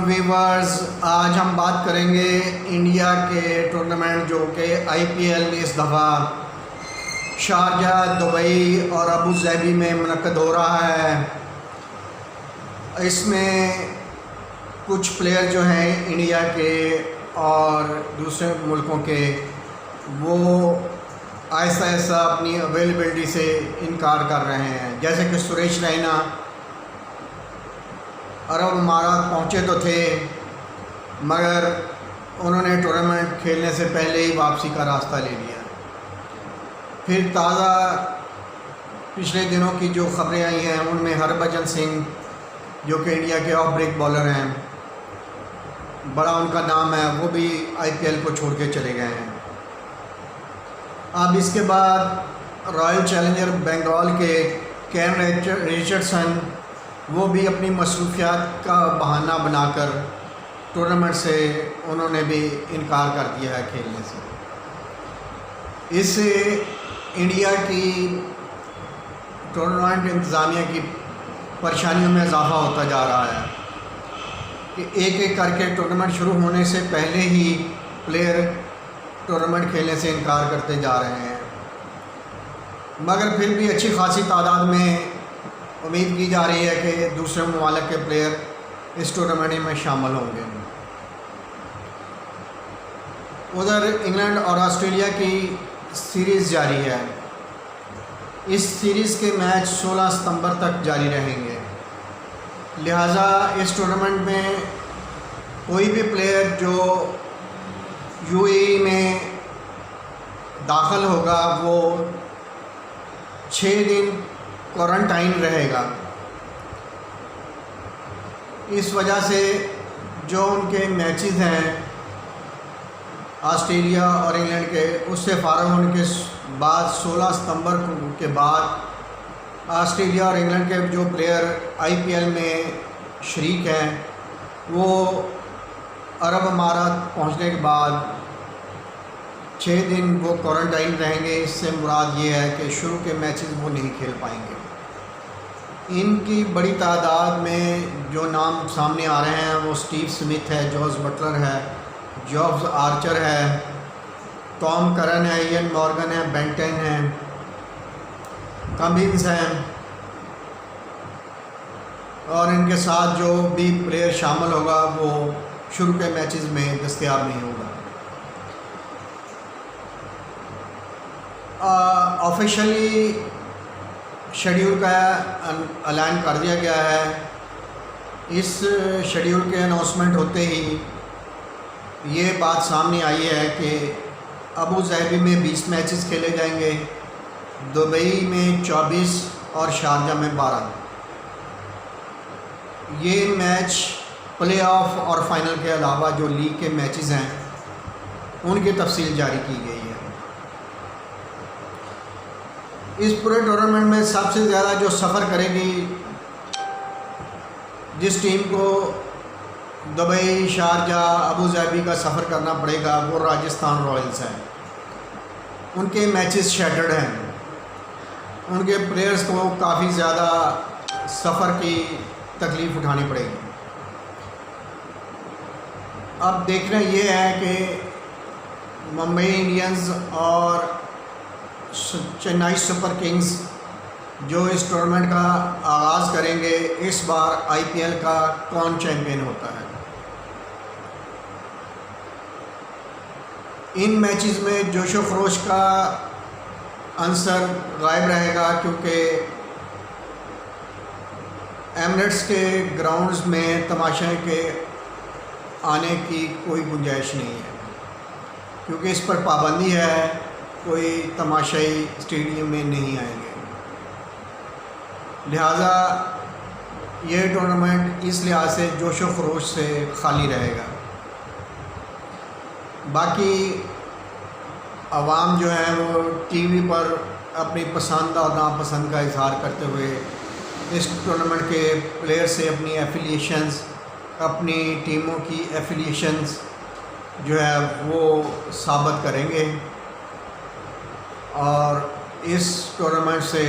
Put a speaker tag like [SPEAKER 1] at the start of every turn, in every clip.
[SPEAKER 1] Viewers, आज हम बात करेंगे इंडिया के टूर्नामेंट जो कि आईपीएल इस दफ़ा शारजा, दुबई और अबू धाबी में मुनक़्क़द हो रहा है। इसमें कुछ प्लेयर जो हैं इंडिया के और दूसरे मुल्कों के, वो आहिस्ता आहिस्ता अपनी अवेलेबिलिटी से इनकार कर रहे हैं। जैसे कि सुरेश रैना अरब अमारात पहुँचे तो थे, मगर उन्होंने टूर्नामेंट खेलने से पहले ही वापसी का रास्ता ले लिया। फिर ताज़ा पिछले दिनों की जो ख़बरें आई हैं उनमें हरभजन सिंह, जो कि इंडिया के ऑफ ब्रेक बॉलर हैं, बड़ा उनका नाम है, वो भी आईपीएल को छोड़ के चले गए हैं। अब इसके बाद रॉयल चैलेंजर बेंगल के केन रिचर्डसन, वो भी अपनी मसरूफियात का बहाना बनाकर टूर्नामेंट से उन्होंने भी इनकार कर दिया है खेलने से। इससे इंडिया की टूर्नामेंट इंतज़ामिया की परेशानियों में इजाफ़ा होता जा रहा है कि एक एक करके टूर्नामेंट शुरू होने से पहले ही प्लेयर टूर्नामेंट खेलने से इनकार करते जा रहे हैं। मगर फिर भी अच्छी खासी तादाद में उम्मीद की जा रही है कि दूसरे ममालिक के प्लेयर इस टूर्नामेंट में शामिल होंगे। उधर इंग्लैंड और ऑस्ट्रेलिया की सीरीज़ जारी है। इस सीरीज़ के मैच 16 सितंबर तक जारी रहेंगे। लिहाजा इस टूर्नामेंट में कोई भी प्लेयर जो यूएई में दाखिल होगा वो 6 दिन क्वारंटाइन रहेगा। इस वजह से जो उनके मैचेस हैं ऑस्ट्रेलिया और इंग्लैंड के, उससे फ़ारग होने के बाद 16 सितंबर के बाद ऑस्ट्रेलिया और इंग्लैंड के जो प्लेयर आईपीएल में शरीक हैं वो अरब अमारात पहुंचने के बाद 6 दिन वो क्वारंटाइन रहेंगे। इससे मुराद ये है कि शुरू के मैचेस वो नहीं खेल पाएंगे। इनकी बड़ी तादाद में जो नाम सामने आ रहे हैं वो स्टीव स्मिथ है, जॉस बटलर है, जॉब्स आर्चर है, टॉम करन है, इयन मॉर्गन है, बेंटन है, कमिंस हैं, और इनके साथ जो भी प्लेयर शामिल होगा वो शुरू के मैचेस में दस्तयाब नहीं होगा। ऑफिशियली शेड्यूल का ऐलान कर दिया गया है। इस शेड्यूल के अनाउंसमेंट होते ही ये बात सामने आई है कि अबू धाबी में 20 मैचेस खेले जाएंगे, दुबई में 24 और शारजा में 12। ये मैच प्ले ऑफ और फाइनल के अलावा जो लीग के मैचेस हैं उनकी तफसील जारी की गई है। इस पूरे टूर्नामेंट में सबसे ज़्यादा जो सफ़र करेगी, जिस टीम को दुबई, शारजा, अबू धाबी का सफ़र करना पड़ेगा, वो राजस्थान रॉयल्स हैं। उनके मैचेस शैटर्ड हैं, उनके प्लेयर्स को काफ़ी ज़्यादा सफ़र की तकलीफ़ उठानी पड़ेगी। अब देखना ये है कि मुंबई इंडियंस और चेन्नई सुपर किंग्स जो इस टूर्नामेंट का आगाज़ करेंगे, इस बार आईपीएल का कौन चैम्पियन होता है। इन मैचेस में जोश व खरोश का अंसर गायब रहेगा, क्योंकि एमिरेट्स के ग्राउंड्स में तमाशे के आने की कोई गुंजाइश नहीं है, क्योंकि इस पर पाबंदी है, कोई तमाशाई स्टेडियम में नहीं आएंगे। लिहाजा ये टूर्नामेंट इस लिहाज से जोश व खरोश से खाली रहेगा। बाकी आवाम जो है वो टीवी पर अपनी पसंद और नापसंद का इजहार करते हुए इस टूर्नामेंट के प्लेयर से अपनी एफिलिएशंस, अपनी टीमों की एफिलिएशंस जो है वो साबित करेंगे और इस टूर्नामेंट से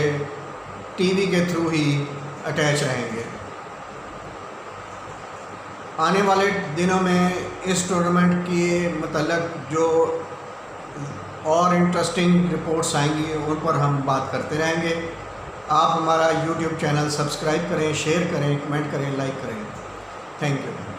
[SPEAKER 1] टीवी के थ्रू ही अटैच रहेंगे। आने वाले दिनों में इस टूर्नामेंट के मतलब जो और इंटरेस्टिंग रिपोर्ट्स आएंगी उन पर हम बात करते रहेंगे। आप हमारा यूट्यूब चैनल सब्सक्राइब करें, शेयर करें, कमेंट करें, लाइक करें। Thank you.